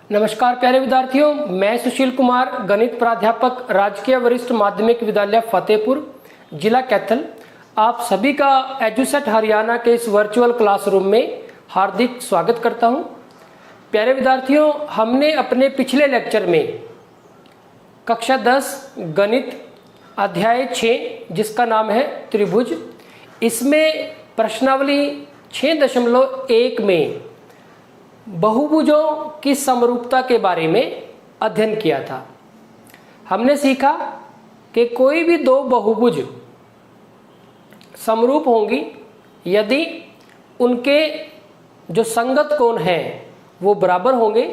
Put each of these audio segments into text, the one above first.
नमस्कार प्यारे विद्यार्थियों, मैं सुशील कुमार, गणित प्राध्यापक, राजकीय वरिष्ठ माध्यमिक विद्यालय फतेहपुर, जिला कैथल। आप सभी का एजुसेट हरियाणा के इस वर्चुअल क्लासरूम में हार्दिक स्वागत करता हूं। प्यारे विद्यार्थियों, हमने अपने पिछले लेक्चर में कक्षा 10 गणित अध्याय 6 जिसका नाम है त्रिभुज, इसमें प्रश्नावली 6.1 में बहुभुजों की समरूपता के बारे में अध्ययन किया था। हमने सीखा कि कोई भी दो बहुभुज समरूप होंगी यदि उनके जो संगत कोण हैं वो बराबर होंगे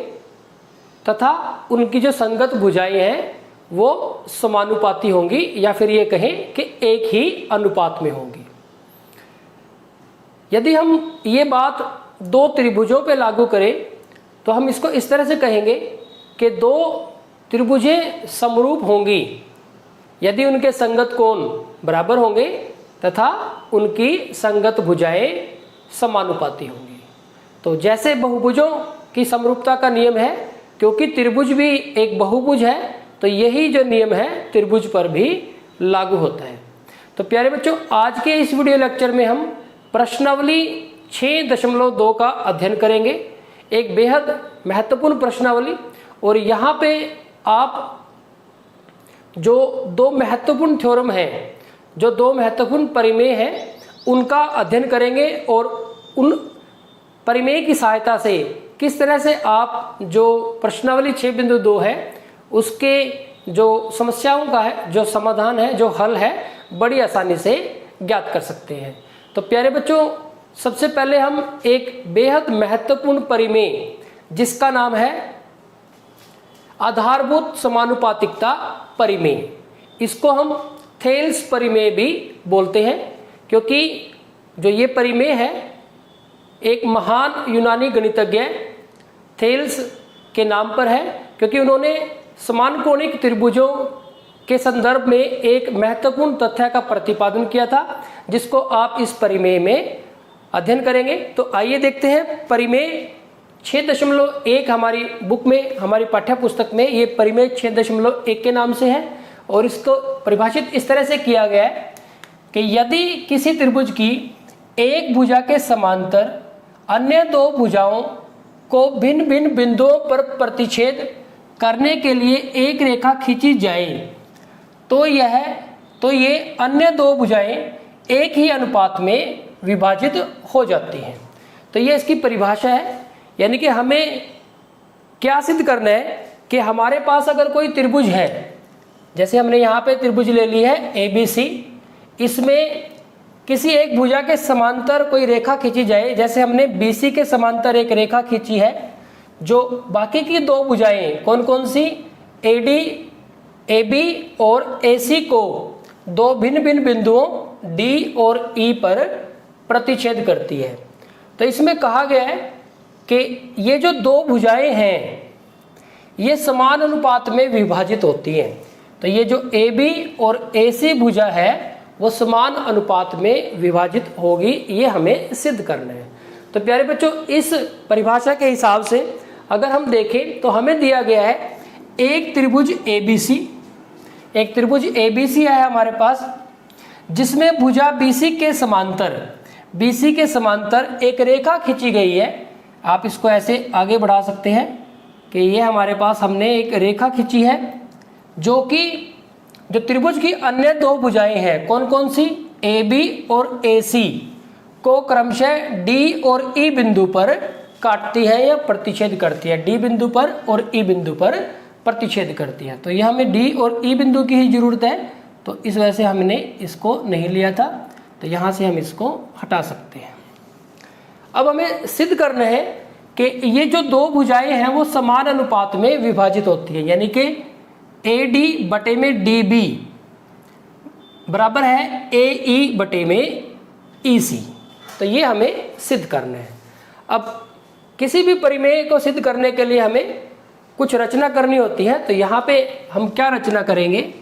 तथा उनकी जो संगत भुजाएं हैं वो समानुपाती होंगी, या फिर ये कहें कि एक ही अनुपात में होंगी। यदि हम ये बात दो त्रिभुजों पे लागू करें तो हम इसको इस तरह से कहेंगे कि दो त्रिभुजें समरूप होंगी यदि उनके संगत कोण बराबर होंगे तथा उनकी संगत भुजाएं समानुपाती होंगी। तो जैसे बहुभुजों की समरूपता का नियम है, क्योंकि त्रिभुज भी एक बहुभुज है, तो यही जो नियम है त्रिभुज पर भी लागू होता है। तो प्यारे बच्चों, आज के इस वीडियो लेक्चर में हम प्रश्नावली 6.2 का अध्ययन करेंगे। एक बेहद महत्वपूर्ण प्रश्नावली, और यहाँ पे आप जो दो महत्वपूर्ण थ्योरम हैं, जो दो महत्वपूर्ण परिमेय हैं, उनका अध्ययन करेंगे और उन परिमेय की सहायता से किस तरह से आप जो प्रश्नावली 6.2 है उसके जो समस्याओं का है, जो समाधान है, जो हल है, बड़ी आसानी से ज्ञात कर सकते हैं। तो प्यारे बच्चों, सबसे पहले हम एक बेहद महत्वपूर्ण परिमेय जिसका नाम है आधारभूत समानुपातिकता परिमेय, इसको हम थेल्स परिमेय भी बोलते हैं, क्योंकि जो ये परिमेय है एक महान यूनानी गणितज्ञ थेल्स के नाम पर है, क्योंकि उन्होंने समान कोणिक त्रिभुजों के संदर्भ में एक महत्वपूर्ण तथ्य का प्रतिपादन किया था, जिसको आप इस परिमेय में अध्ययन करेंगे। तो आइए देखते हैं परिमेय 6.1 हमारी बुक में, हमारी पाठ्य पुस्तक में ये परिमेय 6.1 के नाम से है, और इसको परिभाषित इस तरह से किया गया है कि यदि किसी त्रिभुज की एक भुजा के समांतर अन्य दो भुजाओं को भिन्न भिन्न बिंदुओं पर प्रतिच्छेद करने के लिए एक रेखा खींची जाए तो ये अन्य दो भुजाएं एक ही अनुपात में विभाजित हो जाती हैं। तो ये इसकी परिभाषा है, यानी कि हमें क्या सिद्ध करना है कि हमारे पास अगर कोई त्रिभुज है, जैसे हमने यहाँ पे त्रिभुज ले ली है ABC, इसमें किसी एक भुजा के समांतर कोई रेखा खींची जाए, जैसे हमने BC के समांतर एक रेखा खींची है, जो बाकी की दो भुजाएं कौन कौन सी, AD, AB और AC को दो भिन्न भिन्न बिंदुओं D और E पर प्रतिच्छेद करती है। तो इसमें कहा गया है कि ये जो दो भुजाएं हैं ये समान अनुपात में विभाजित होती हैं। तो ये जो AB और AC भुजा है वो समान अनुपात में विभाजित होगी, ये हमें सिद्ध करना है। तो प्यारे बच्चों, इस परिभाषा के हिसाब से अगर हम देखें तो हमें दिया गया है एक त्रिभुज ABC, एक त्रिभुज ABC है हमारे पास, जिसमें भुजा BC के समांतर एक रेखा खींची गई है। आप इसको ऐसे आगे बढ़ा सकते हैं कि ये हमारे पास हमने एक रेखा खींची है, जो कि जो त्रिभुज की अन्य दो भुजाएं हैं कौन कौन सी, AB और AC को क्रमशः D और E बिंदु पर काटती है या प्रतिच्छेद करती है, D बिंदु पर और E बिंदु पर प्रतिच्छेद करती है। तो ये हमें D और E बिंदु की ही जरूरत है, तो इस वजह से हमने इसको नहीं लिया था, तो यहाँ से हम इसको हटा सकते हैं। अब हमें सिद्ध करना है कि ये जो दो भुजाएं हैं वो समान अनुपात में विभाजित होती है, यानी कि AD बटे में DB बराबर है AE बटे में EC। तो ये हमें सिद्ध करना है। अब किसी भी परिमेय को सिद्ध करने के लिए हमें कुछ रचना करनी होती है, तो यहाँ पे हम क्या रचना करेंगे,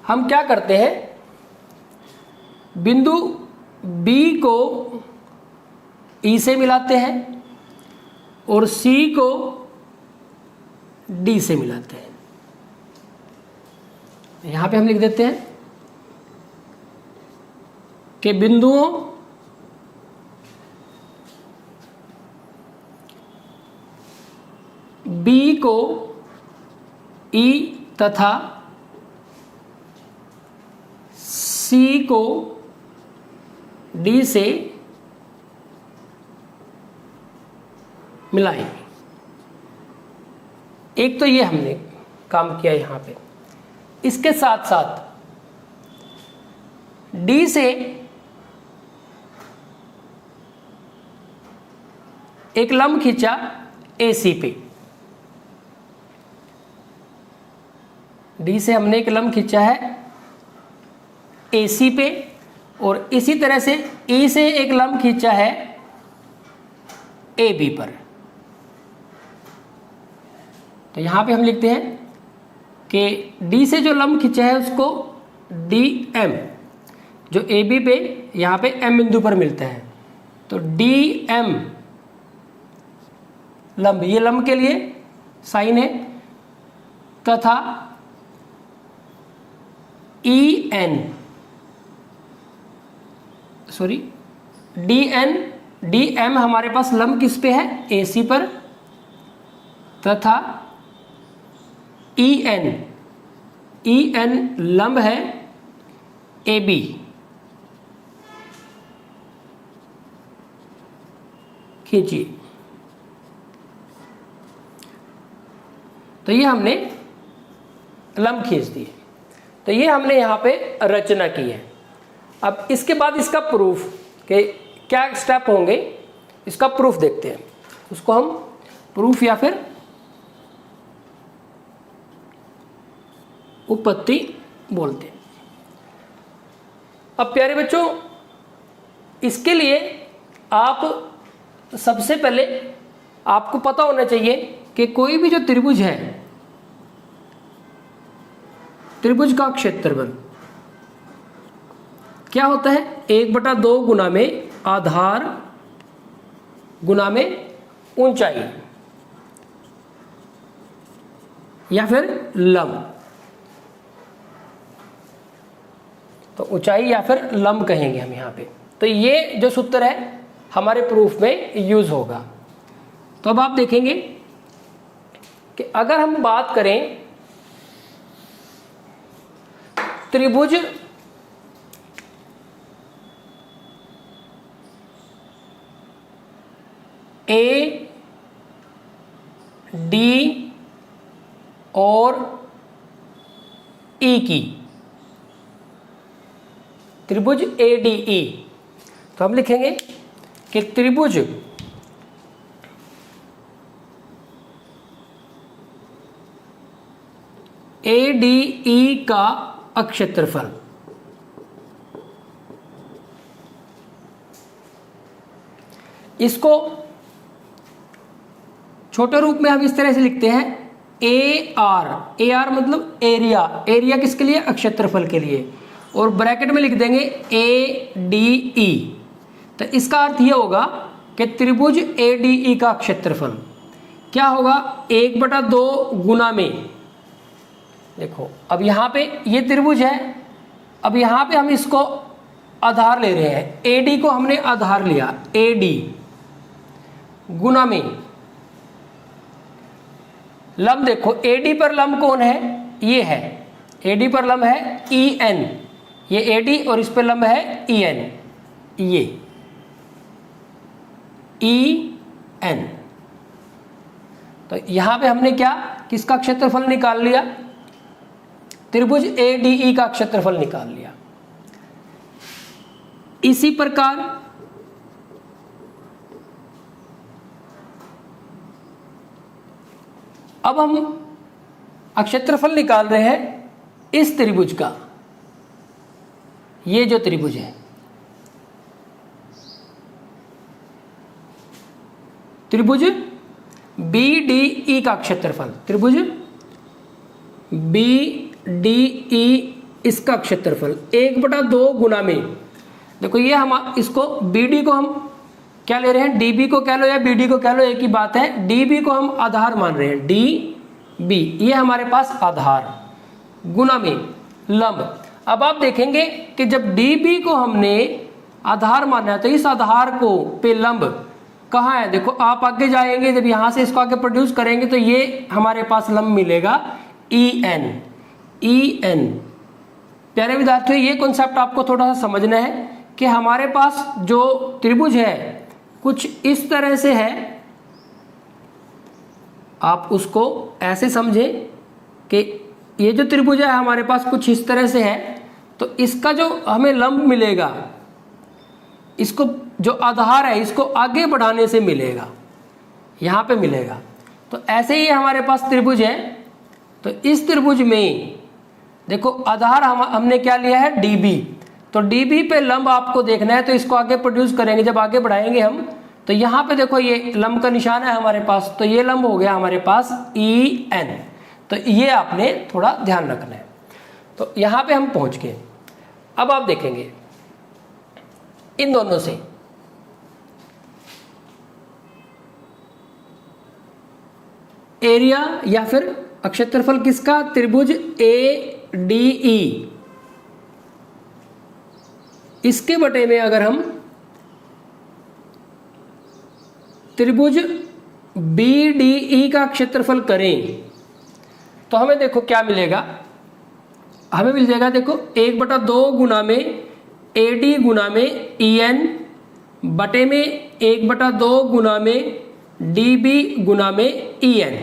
हम क्या करते हैं, बिंदु बी को ई से मिलाते हैं और सी को डी से मिलाते हैं। यहां पे हम लिख देते हैं कि बिंदुओं बी को ई तथा सी को डी से मिलाएंगे। एक तो ये हमने काम किया यहां पे। इसके साथ साथ डी से एक लंब खींचा AC पे। डी से हमने एक लंब खींचा है AC पे और इसी तरह से E से एक लंब खींचा है AB पर। तो यहां पे हम लिखते हैं कि D से जो लंब खींचा है उसको DM, जो AB पे यहां पे M बिंदु पर मिलता है, तो DM लंब, ये लंब के लिए साइन है, तथा DM हमारे पास लंब किस पे है? AC पर, तथा EN लंब है AB। खींचिए। तो ये हमने लंब खींच दिए। तो ये हमने यहाँ पे रचना की है। अब इसके बाद इसका प्रूफ के क्या स्टेप होंगे, इसका प्रूफ देखते हैं। उसको हम प्रूफ या फिर उत्पत्ति बोलते हैं। अब प्यारे बच्चों, इसके लिए आप सबसे पहले आपको पता होना चाहिए कि कोई भी जो त्रिभुज है, त्रिभुज का क्षेत्रफल क्या होता है? 1/2 गुना में आधार गुना में ऊंचाई या फिर लंब। तो ऊंचाई या फिर लंब कहेंगे हम यहां पे। तो ये जो सूत्र है हमारे प्रूफ में यूज होगा। तो अब आप देखेंगे कि अगर हम बात करें त्रिभुज AD और E की, त्रिभुज ADE, तो हम लिखेंगे कि त्रिभुज ADE का अक्षेत्रफल इसको छोटे रूप में हम इस तरह से लिखते हैं AR मतलब एरिया। एरिया किसके लिए? अक्षेत्रफल के लिए। और ब्रैकेट में लिख देंगे ADE। तो इसका अर्थ यह होगा कि त्रिभुज ADE का क्षेत्रफल क्या होगा? 1/2 गुना में, देखो अब यहां पे ये त्रिभुज है, अब यहां पे हम इसको आधार ले रहे हैं, AD को हमने आधार लिया, AD गुना में लंब। देखो AD पर लंब कौन है? ये है, AD पर लंब है EN, ये AD और इस पर लंब है EN, ये EN। तो यहां पे हमने क्या, किसका क्षेत्रफल निकाल लिया? त्रिभुज ADE का क्षेत्रफल निकाल लिया। इसी प्रकार अब हम क्षेत्रफल निकाल रहे हैं इस त्रिभुज का। ये जो त्रिभुज है, त्रिभुज BDE का क्षेत्रफल, त्रिभुज BDE इसका क्षेत्रफल 1/2 गुना में देखो ये हम इसको BD को हम क्या ले रहे हैं, DB को कह लो या BD को कह लो, एक ही बात है। DB को हम आधार मान रहे हैं, DB ये हमारे पास आधार गुना में लंब। अब आप देखेंगे कि जब DB को हमने आधार माना है तो इस आधार को पे लंब कहाँ है, देखो आप आगे जाएंगे, जब यहां से इसको आगे प्रोड्यूस करेंगे तो ये हमारे पास लंब मिलेगा EN। प्यारे विद्यार्थियों, ये कॉन्सेप्ट आपको थोड़ा सा समझना है कि हमारे पास जो त्रिभुज है कुछ इस तरह से है, आप उसको ऐसे समझें कि ये जो त्रिभुज है हमारे पास कुछ इस तरह से है, तो इसका जो हमें लंब मिलेगा, इसको जो आधार है इसको आगे बढ़ाने से मिलेगा, यहां पे मिलेगा। तो ऐसे ही हमारे पास त्रिभुज है, तो इस त्रिभुज में देखो आधार हमने क्या लिया है, DB। तो DB पे लंब आपको देखना है, तो इसको आगे प्रोड्यूस करेंगे, जब आगे बढ़ाएंगे हम तो यहाँ पे देखो ये लंब का निशान है हमारे पास, तो ये लंब हो गया हमारे पास EN। तो ये आपने थोड़ा ध्यान रखना है। तो यहाँ पे हम पहुंच गए। अब आप देखेंगे इन दोनों से एरिया या फिर क्षेत्रफल किसका, त्रिभुज ADE, इसके बटे में अगर हम त्रिभुज BDE का क्षेत्रफल करें तो हमें देखो क्या मिलेगा, हमें मिल जाएगा देखो 1/2 गुना में AD गुना में EN बटे में 1/2 गुना में DB गुना में EN।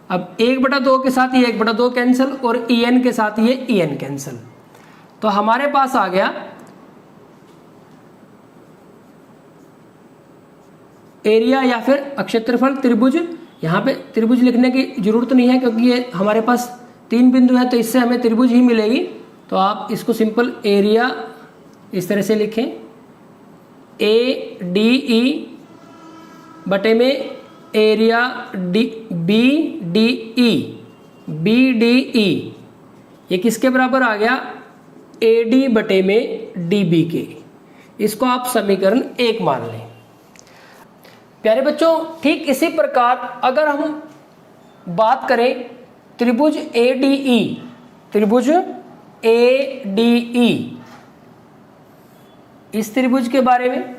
अब 1/2 के साथ ये 1/2 कैंसिल और EN के साथ ये EN कैंसिल, तो हमारे पास आ गया एरिया या फिर क्षेत्रफल त्रिभुज। यहाँ पे त्रिभुज लिखने की जरूरत नहीं है क्योंकि ये हमारे पास 3 बिंदु है, तो इससे हमें त्रिभुज ही मिलेगी। तो आप इसको सिंपल एरिया इस तरह से लिखें, ADE बटे में एरिया BDE, ये किसके बराबर आ गया, AD बटे में DB के। इसको आप समीकरण 1 मान लें। प्यारे बच्चों, ठीक इसी प्रकार अगर हम बात करें त्रिभुज ADE, इस त्रिभुज के बारे में,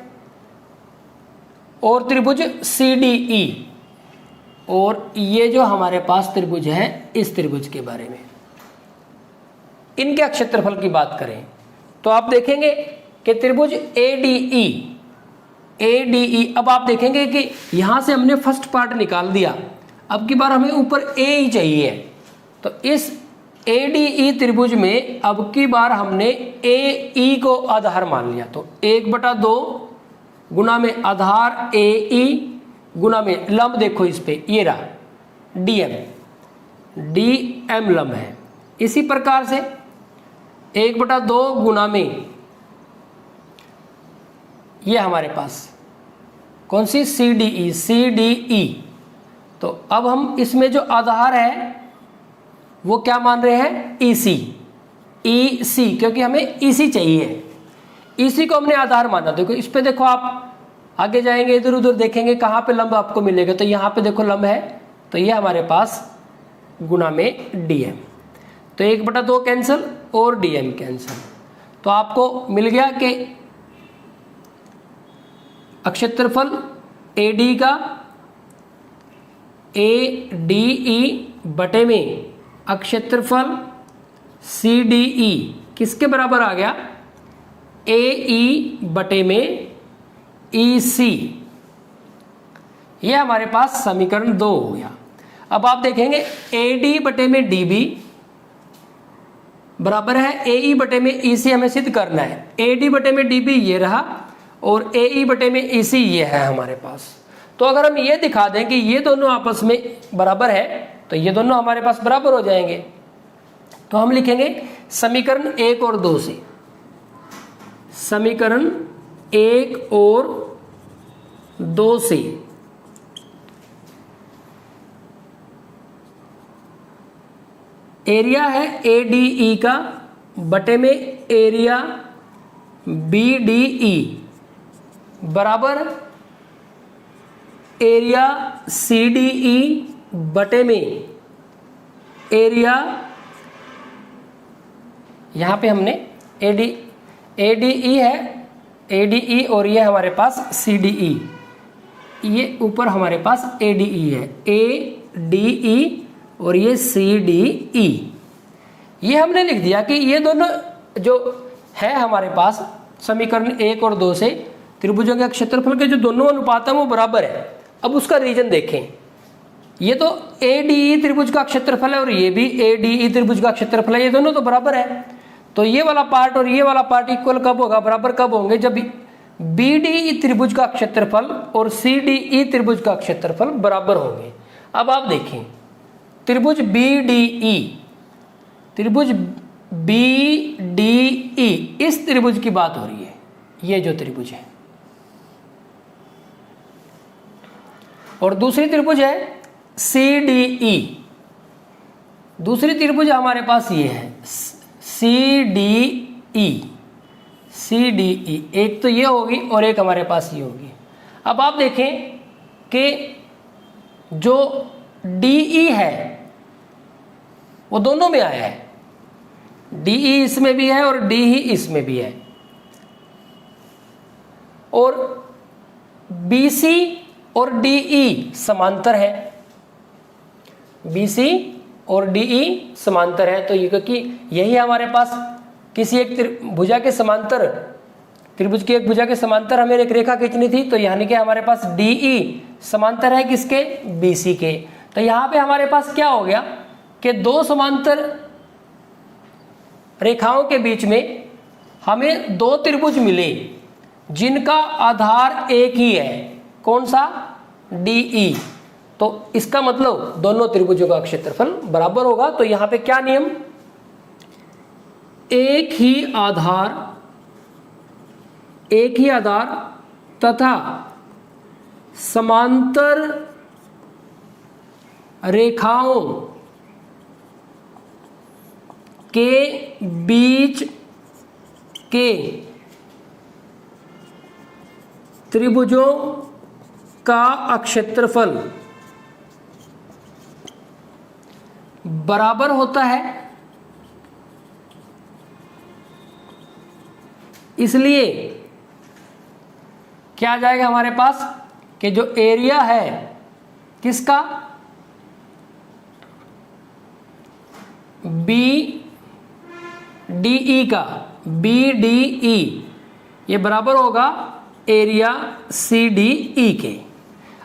और त्रिभुज CDE, और ये जो हमारे पास त्रिभुज है इस त्रिभुज के बारे में, इनके क्षेत्रफल की बात करें तो आप देखेंगे कि त्रिभुज ADE, अब आप देखेंगे कि यहां से हमने फर्स्ट पार्ट निकाल दिया, अब की बार हमें ऊपर A ही चाहिए। तो इस ADE त्रिभुज में अब की बार हमने AE को आधार मान लिया, तो 1/2 गुना में आधार AE गुना में लंब, देखो इस पे ये रहा DM लंब है। इसी प्रकार से 1/2 गुना में ये हमारे पास कौन सी, CDE। तो अब हम इसमें जो आधार है वो क्या मान रहे हैं, EC, क्योंकि हमें EC चाहिए, EC को हमने आधार माना। देखो इस पे देखो, आप आगे जाएंगे इधर उधर देखेंगे कहाँ पे लंब आपको मिलेगा, तो यहाँ पे देखो लंब है, तो ये हमारे पास गुना में DM, तो 1/2 कैंसिल और DM कैंसिल, तो आपको मिल गया कि क्षेत्रफल AD का ADE बटे में क्षेत्रफल CDE किसके बराबर आ गया, AE बटे में EC। ये हमारे पास समीकरण 2 हो गया। अब आप देखेंगे AD बटे में DB बराबर है AE बटे में EC, हमें सिद्ध करना है। AD बटे में DB ये रहा और AE बटे में EC ये है हमारे पास। तो अगर हम ये दिखा दें कि ये दोनों आपस में बराबर है तो ये दोनों हमारे पास बराबर हो जाएंगे। तो हम लिखेंगे समीकरण 1 और 2 से, समीकरण 1 और 2 से एरिया है ADE का बटे में एरिया BDE बराबर एरिया CDE बटे में एरिया, यहां पे हमने ADE है, ADE और ये हमारे पास CDE, ये ऊपर हमारे पास ADE है, ADE और ये CDE। ये हमने लिख दिया कि ये दोनों जो है हमारे पास समीकरण 1 और 2 से त्रिभुजों के क्षेत्रफल के जो दोनों अनुपात हैं वो बराबर है। अब उसका रीजन देखें, ये तो ADE त्रिभुज का क्षेत्रफल है और ये भी ADE त्रिभुज का क्षेत्रफल है, ये दोनों तो बराबर है। तो ये वाला पार्ट और ये वाला पार्ट इक्वल कब होगा, बराबर कब होंगे, जब BDE त्रिभुज का क्षेत्रफल और CDE त्रिभुज का क्षेत्रफल बराबर होंगे। अब आप देखें त्रिभुज BDE, इस त्रिभुज की बात हो रही है, ये जो त्रिभुज है, और दूसरी त्रिभुज है CDE, दूसरी त्रिभुज हमारे पास ये है CDE, एक तो ये होगी और एक हमारे पास ये होगी। अब आप देखें कि जो DE है वो दोनों में आया है, DE इसमें भी है और DE इसमें भी है, और BC और DE समांतर है, BC और DE समांतर है। तो ये क्योंकि यही हमारे पास किसी एक भुजा के समांतर, त्रिभुज की एक भुजा के समांतर हमें एक रेखा खींचनी थी, तो यानी कि हमारे पास DE समांतर है किसके, BC के। तो यहाँ पे हमारे पास क्या हो गया कि दो समांतर रेखाओं के बीच में हमें दो त्रिभुज मिले जिनका आधार एक ही है, कौन सा, DE। तो इसका मतलब दोनों त्रिभुजों का क्षेत्रफल बराबर होगा। तो यहां पे क्या नियम, एक ही आधार तथा समांतर रेखाओं के बीच के त्रिभुजों का क्षेत्रफल बराबर होता है, इसलिए क्या आ जाएगा हमारे पास कि जो एरिया है किसका, BDE का, BDE ये बराबर होगा एरिया CDE के।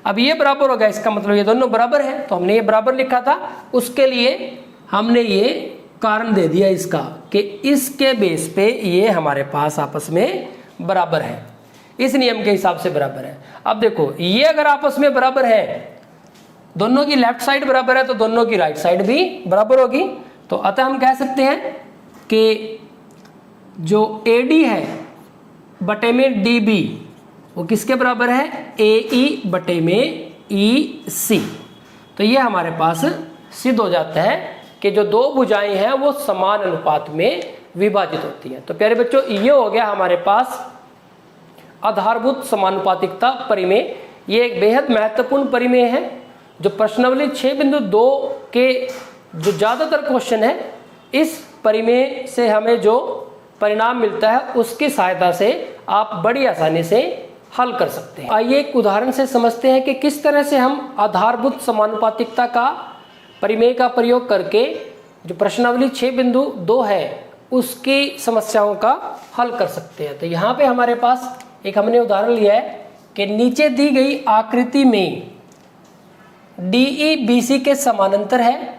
अब ये बराबर होगा, इसका मतलब ये दोनों बराबर है, तो हमने ये बराबर लिखा था, उसके लिए हमने ये कारण दे दिया इसका कि इसके बेस पे ये हमारे पास आपस में बराबर है, इस नियम के हिसाब से बराबर है। अब देखो ये अगर आपस में बराबर है, दोनों की लेफ्ट साइड बराबर है तो दोनों की राइट साइड भी बराबर होगी। तो अतः हम कह सकते हैं कि जो AD है बटे में DB वो किसके बराबर है, AE बटे में EC। तो ये हमारे पास सिद्ध हो जाता है कि जो दो भुजाएं हैं वो समान अनुपात में विभाजित होती हैं। तो प्यारे बच्चों ये हो गया हमारे पास आधारभूत समानुपातिकता परिमेय। ये एक बेहद महत्वपूर्ण परिमेय है जो प्रश्नावली 6.2 के जो ज़्यादातर क्वेश्चन है, इस परिमेय से हमें जो परिणाम मिलता है उसकी सहायता से आप बड़ी आसानी से हल कर सकते हैं। आइए एक उदाहरण से समझते हैं कि किस तरह से हम आधारभूत समानुपातिकता का परिमेय का प्रयोग करके जो प्रश्नावली 6.2 है उसकी समस्याओं का हल कर सकते हैं। तो यहाँ पे हमारे पास एक हमने उदाहरण लिया है कि नीचे दी गई आकृति में DE BC के समानांतर है,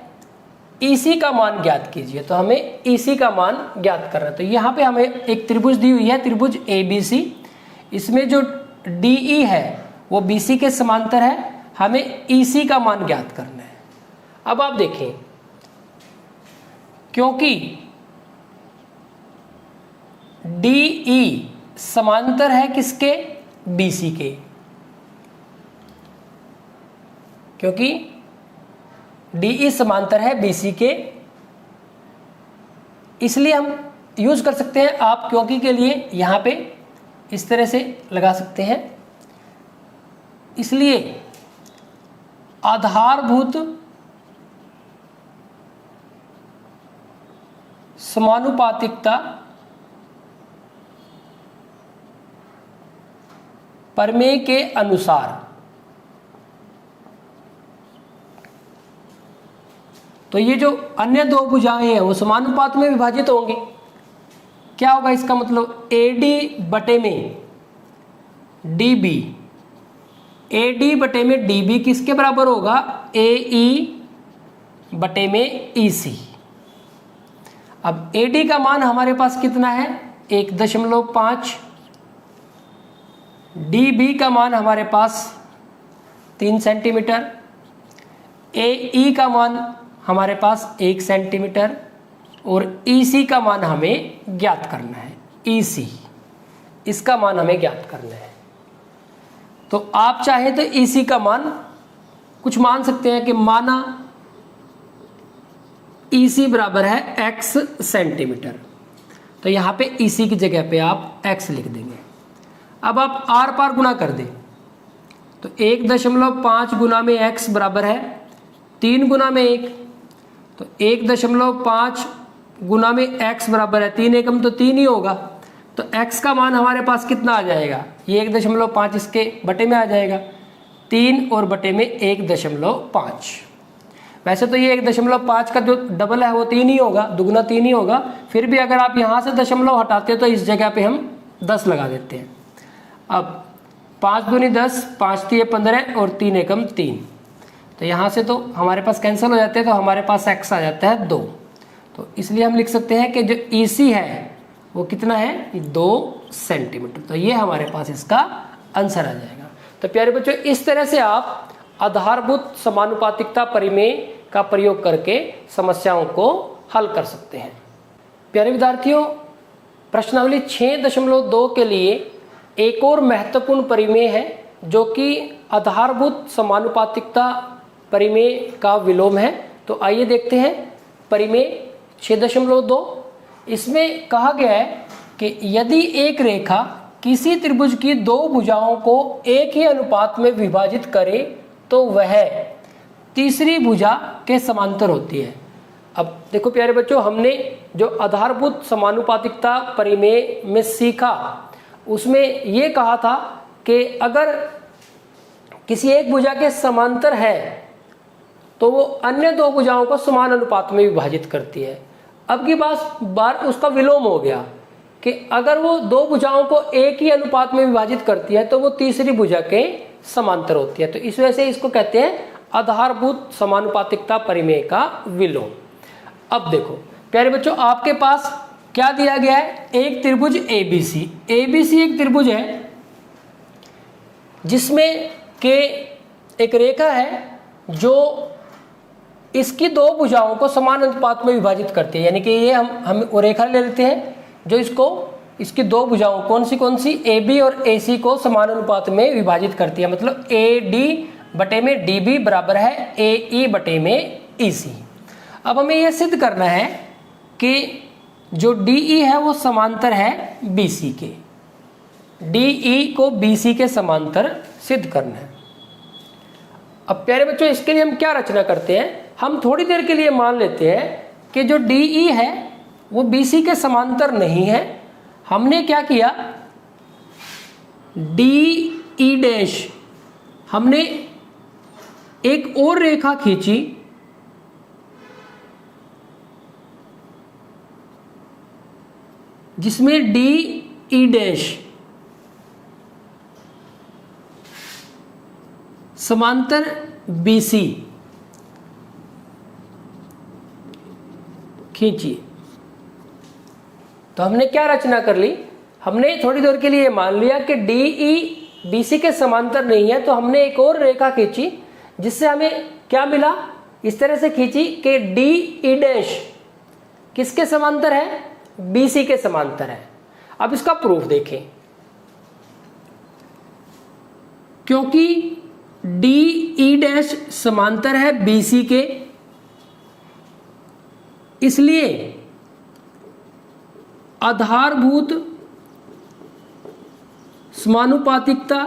EC का मान ज्ञात कीजिए। तो हमें EC का मान ज्ञात करना है। तो यहाँ पे हमें एक त्रिभुज दी हुई है, त्रिभुज ABC, इसमें जो DE है वो BC के समांतर है, हमें EC का मान ज्ञात करना है। अब आप देखें, क्योंकि DE समांतर है किसके, BC के, क्योंकि DE समांतर है BC के, इसलिए हम यूज कर सकते हैं आप क्योंकि के लिए यहाँ पे इस तरह से लगा सकते हैं। इसलिए आधारभूत समानुपातिकता प्रमेय के अनुसार, तो ये जो अन्य दो भुजाएं हैं वो समानुपात में विभाजित होंगे। क्या होगा इसका मतलब, AD बटे में DB, AD बटे में DB किसके बराबर होगा, AE बटे में EC। अब AD का मान हमारे पास कितना है 1.5, DB का मान हमारे पास 3 सेंटीमीटर, AE का मान हमारे पास 1 सेंटीमीटर और EC का मान हमें ज्ञात करना है। EC इसका मान हमें ज्ञात करना है। तो आप चाहे तो EC का मान कुछ मान सकते हैं कि माना EC बराबर है x सेंटीमीटर, तो यहाँ पे EC की जगह पे आप x लिख देंगे। अब आप आर पार गुना कर दें तो 1.5 गुना में x बराबर है 3 गुना में 1, तो 1.5 गुना में x बराबर है 3 एकम तो 3 ही होगा। तो x का मान हमारे पास कितना आ जाएगा, ये 1.5 इसके बटे में आ जाएगा, 3 और बटे में 1.5। वैसे तो ये 1.5 का जो डबल है वो 3 ही होगा, दुगना 3 ही होगा। फिर भी अगर आप यहाँ से दशमलव हटाते तो इस जगह पे हम 10 लगा देते हैं। अब 5 दूनी 10, 5 3 15 और 3 एकम 3, तो यहाँ से तो हमारे पास कैंसिल हो जाते हैं, तो हमारे पास x आ जाता है 2। तो इसलिए हम लिख सकते हैं कि जो EC है वो कितना है 2 सेंटीमीटर। तो ये हमारे पास इसका आंसर आ जाएगा। तो प्यारे बच्चों, इस तरह से आप आधारभूत समानुपातिकता प्रमेय का प्रयोग करके समस्याओं को हल कर सकते हैं। प्यारे विद्यार्थियों, प्रश्नावली 6.2 के लिए एक और महत्वपूर्ण प्रमेय है जो कि आधारभूत समानुपातिकता प्रमेय का विलोम है। तो आइए देखते हैं प्रमेय 6.2। इसमें कहा गया है कि यदि एक रेखा किसी त्रिभुज की दो भुजाओं को एक ही अनुपात में विभाजित करे तो वह तीसरी भुजा के समांतर होती है। अब देखो प्यारे बच्चों, हमने जो आधारभूत समानुपातिकता प्रमेय में सीखा उसमें ये कहा था कि अगर किसी एक भुजा के समांतर है तो वो अन्य दो भुजाओं को समान अनुपात में विभाजित करती है। अब की बार उसका विलोम हो गया कि अगर वो दो भुजाओं को एक ही अनुपात में विभाजित करती है तो वो तीसरी भुजा के समांतर होती है। तो इस वजह से इसको कहते हैं आधारभूत समानुपातिकता प्रमेय का विलोम। अब देखो प्यारे बच्चों, आपके पास क्या दिया गया है, एक त्रिभुज ABC। ABC एक त्रिभुज है जिसमें के एक रेखा है जो इसकी दो भुजाओं को समान अनुपात में विभाजित करती है। यानी कि ये हम वो रेखा ले लेते हैं जो इसकी दो भुजाओं कौन सी AB और AC को समान अनुपात में विभाजित करती है। मतलब AD बटे में DB बराबर है AE बटे में EC। अब हमें यह सिद्ध करना है कि जो DE है वो समांतर है BC के। DE को BC के समांतर सिद्ध करना है। अब प्यारे बच्चों, इसके लिए हम क्या रचना करते हैं, हम थोड़ी देर के लिए मान लेते हैं कि जो DE है वो BC के समांतर नहीं है। हमने क्या किया, DE डैश हमने एक और रेखा खींची जिसमें DE डैश समांतर BC खींचिए। तो हमने क्या रचना कर ली, हमने थोड़ी देर के लिए मान लिया कि DE BC के समांतर नहीं है, तो हमने एक और रेखा खींची जिससे हमें क्या मिला, इस तरह से खींची कि DE डैश किसके समांतर है, BC के समांतर है। अब इसका प्रूफ देखें, क्योंकि DE डैश समांतर है BC के, इसलिए आधारभूत समानुपातिकता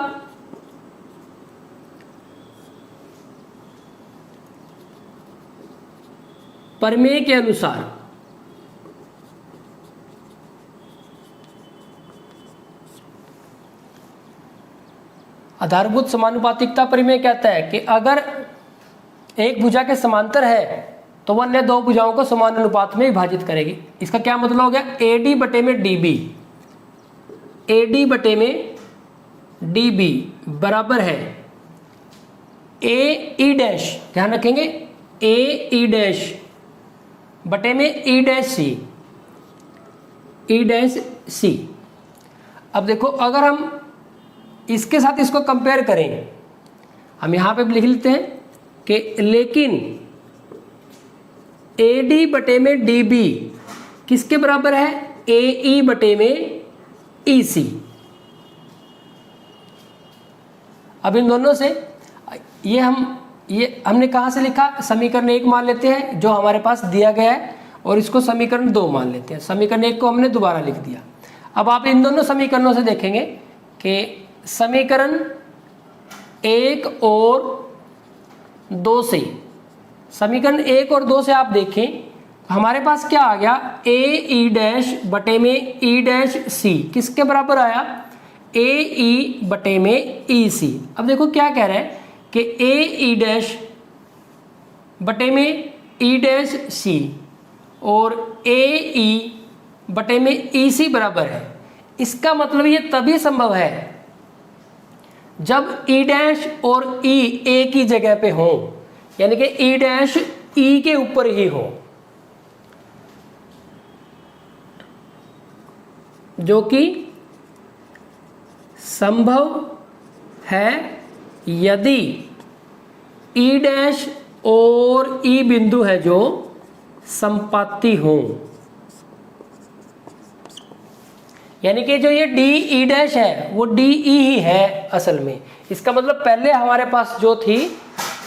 प्रमेय के अनुसार आधारभूत समानुपातिकता प्रमेय कहता है कि अगर एक भुजा के समांतर है तो वह अन्य दो भुजाओं को समान अनुपात में विभाजित करेगी। इसका क्या मतलब हो गया? AD बटे में DB, AD बटे में DB बराबर है AE डैश, ध्यान रखेंगे, AE डैश बटे में E dash C, E dash C। अब देखो अगर हम इसके साथ इसको कंपेयर करें, हम यहां पे लिख लेते हैं कि लेकिन AD बटे में DB किसके बराबर है? AE बटे में EC। अब इन दोनों से ये हमने कहां से लिखा? समीकरण 1 मान लेते हैं जो हमारे पास दिया गया है, और इसको समीकरण 2 मान लेते हैं। समीकरण 1 को हमने दोबारा लिख दिया। अब आप इन दोनों समीकरणों से देखेंगे कि समीकरण 1 और 2 से, समीकरण 1 और 2 से आप देखें हमारे पास क्या आ गया? AE डैश बटे में E डैश C किसके बराबर आया? AE बटे में EC। अब देखो क्या कह रहा है कि AE डैश बटे में E डैश C और AE बटे में EC बराबर है। इसका मतलब ये तभी संभव है जब E डैश और E एक ही जगह पे हो, यानी कि E डैश E के ऊपर ही हो, जो कि संभव है यदि E डैश और E बिंदु है जो संपाती हो। यानी कि जो ये DE डैश है वो DE ही है असल में। इसका मतलब पहले हमारे पास जो थी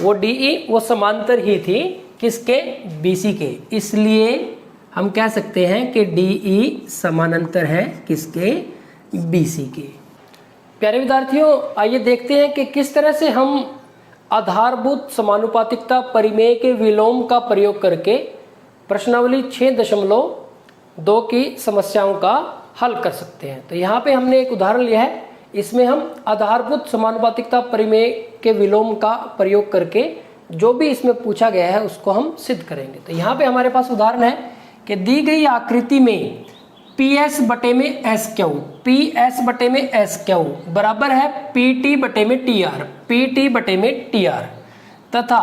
वो DE वो समांतर ही थी किसके? BC के। इसलिए हम कह सकते हैं कि DE समानांतर है किसके? BC के। प्यारे विद्यार्थियों, आइए देखते हैं कि किस तरह से हम आधारभूत समानुपातिकता परिमेय के विलोम का प्रयोग करके प्रश्नावली 6.2 की समस्याओं का हल कर सकते हैं। तो यहाँ पे हमने एक उदाहरण लिया है, इसमें हम आधारभूत समानुपातिकता परिमेय के विलोम का प्रयोग करके जो भी इसमें पूछा गया है उसको हम सिद्ध करेंगे। तो यहाँ पे हमारे पास उदाहरण है कि दी गई आकृति में PS बटे में SQ, PS बटे में SQ बराबर है PT बटे में TR, PT बटे में TR तथा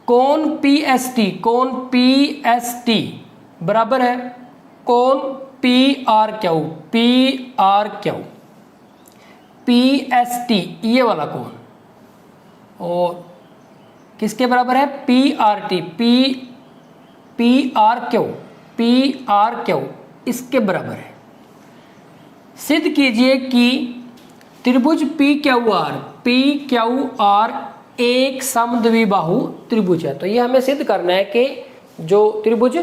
कोण PST, कोण PST बराबर है कोण PRQ, PRQ, PST ये वाला कोण, और किसके बराबर है? PRT, PRQ, PRQ इसके बराबर है। सिद्ध कीजिए कि त्रिभुज PQR एक समद्विबाहु त्रिभुज है। तो ये हमें सिद्ध करना है कि जो त्रिभुज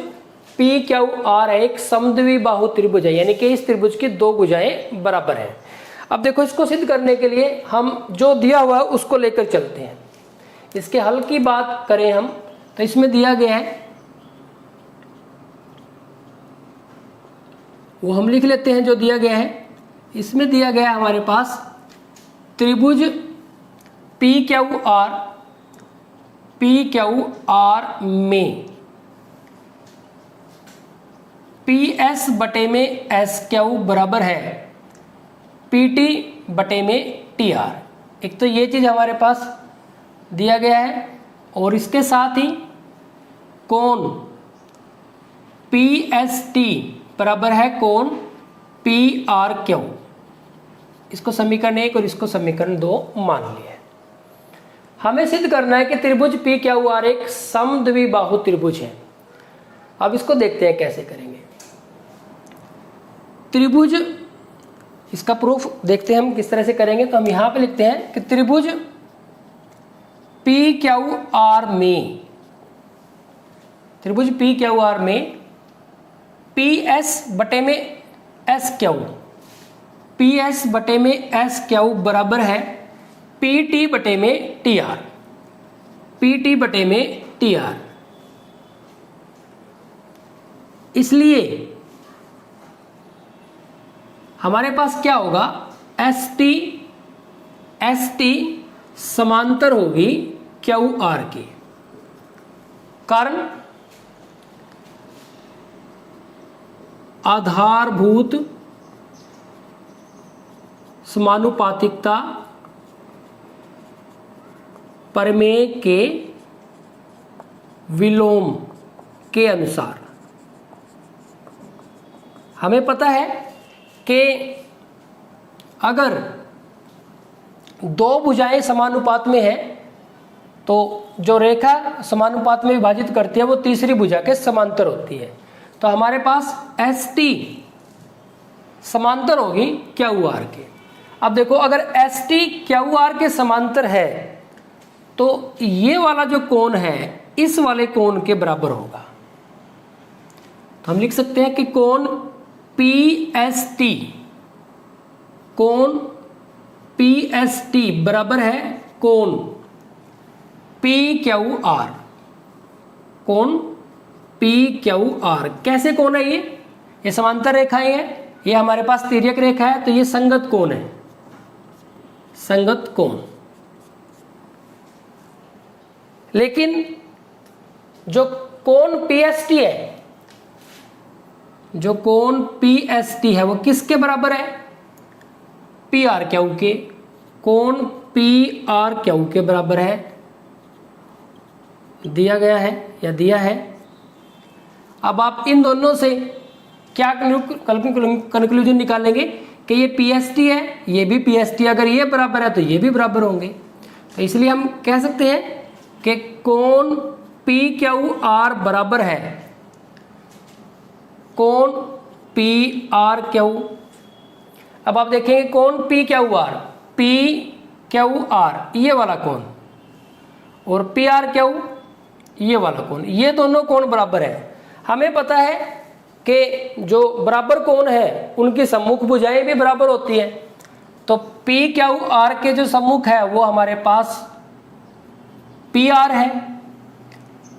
PQR एक समद्विबाहु त्रिभुज है, यानी कि इस त्रिभुज की दो भुजाएं बराबर हैं। अब देखो इसको सिद्ध करने के लिए हम जो दिया हुआ है उसको लेकर चलते हैं। इसके हल की बात करें हम तो इसमें दिया गया है, वो हम लिख लेते हैं जो दिया गया है। इसमें दिया गया है हमारे पास त्रिभुज PQR में PS बटे में SQ बराबर है PT बटे में TR। एक तो ये चीज हमारे पास दिया गया है, और इसके साथ ही कोण PST बराबर है कोण PRQ। इसको समीकरण 1 और इसको समीकरण 2 मान लिया है। हमें सिद्ध करना है कि त्रिभुज PQR एक समद्विबाहु त्रिभुज है। अब इसको देखते हैं कैसे करेंगे। त्रिभुज, इसका प्रूफ देखते हैं हम किस तरह से करेंगे। तो हम यहां पे लिखते हैं कि त्रिभुज PQR में, त्रिभुज PQR में PS बटे में एस क्यू, पी एस बटे में एस क्यू बराबर है पी टी बटे में टी आर, पी टी बटे में टी आर। इसलिए हमारे पास क्या होगा, एस टी समांतर होगी क्यू आर के। कारण आधारभूत समानुपातिकता प्रमेय के विलोम के अनुसार हमें पता है कि अगर दो भुजाएं समानुपात में है तो जो रेखा समानुपात में विभाजित करती है वो तीसरी भुजा के समांतर होती है। तो हमारे पास एस टी समांतर होगी क्यू आर के। अब देखो, अगर एस टी क्यू आर के समांतर है तो ये वाला जो कोण है इस वाले कोण के बराबर होगा। तो हम लिख सकते हैं कि कोण पी एस टी, कोण पी एस टी बराबर है कोण पी क्यू आर, कोण पी क्यू आर। कैसे कोण है ये समांतर रेखाएं हैं, ये हमारे पास तिर्यक रेखा है, तो ये संगत कोण है, संगत कोण। लेकिन जो कोण पीएसटी है, जो कोण पीएसटी है वो किसके बराबर है, पी आर क्यू के। कोण पी आर क्यू के बराबर है, दिया गया है या दिया है। अब आप इन दोनों से क्या कंक्लूजन निकालेंगे कि ये पीएसटी है, ये भी पीएसटी, अगर ये बराबर है तो ये भी बराबर होंगे। तो इसलिए हम कह सकते हैं कि कोण पी क्यू आर बराबर है कोण पी आर क्यू। अब आप देखेंगे कोण पी क्यू आर ये वाला कोण और पी आर क्यू ये वाला कोण, ये दोनों कोण बराबर है। हमें पता है कि जो बराबर कोण है उनकी सम्मुख भुजाएं भी बराबर होती हैं। तो पी क्यू आर के जो सम्मुख है वो हमारे पास पी आर है,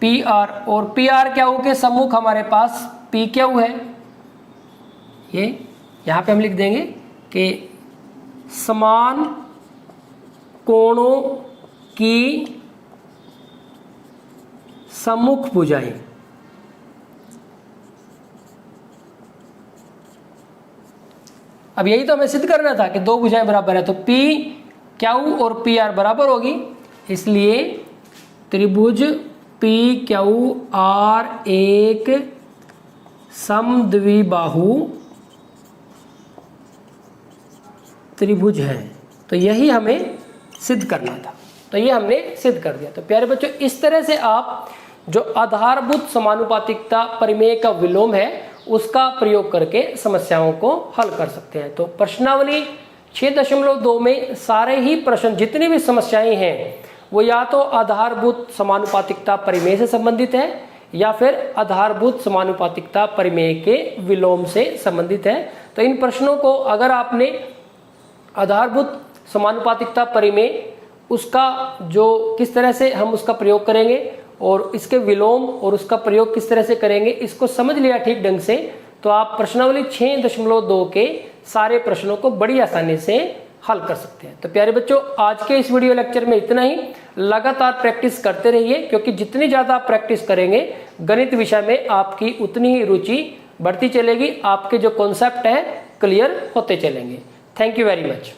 पी आर, और पी आर क्यू के सम्मुख हमारे पास पी क्यू है। ये यहाँ पे हम लिख देंगे कि समान कोणों की सम्मुख भुजाएं अब यही तो हमें सिद्ध करना था कि दो भुजाएं बराबर है, तो पी क्यू और पी आर बराबर होगी। इसलिए त्रिभुज पी क्यू आर एक समद्विबाहु त्रिभुज है। तो यही हमें सिद्ध करना था, तो ये हमने सिद्ध कर दिया। तो प्यारे बच्चों, इस तरह से आप जो आधारभूत समानुपातिकता प्रमेय का विलोम है उसका प्रयोग करके समस्याओं को हल कर सकते हैं। तो प्रश्नावली 6.2 में सारे ही प्रश्न, जितनी भी समस्याएं हैं वो या तो आधारभूत समानुपातिकता प्रमेय से संबंधित है या फिर आधारभूत समानुपातिकता प्रमेय के विलोम से संबंधित है। तो इन प्रश्नों को अगर आपने आधारभूत समानुपातिकता प्रमेय उसका जो किस तरह से हम उसका प्रयोग करेंगे और इसके विलोम और उसका प्रयोग किस तरह से करेंगे इसको समझ लिया ठीक ढंग से, तो आप प्रश्नावली 6.2 के सारे प्रश्नों को बड़ी आसानी से हल कर सकते हैं। तो प्यारे बच्चों, आज के इस वीडियो लेक्चर में इतना ही। लगातार प्रैक्टिस करते रहिए, क्योंकि जितनी ज़्यादा आप प्रैक्टिस करेंगे गणित विषय में आपकी उतनी ही रुचि बढ़ती चलेगी, आपके जो कॉन्सेप्ट हैं क्लियर होते चलेंगे। Thank you very much.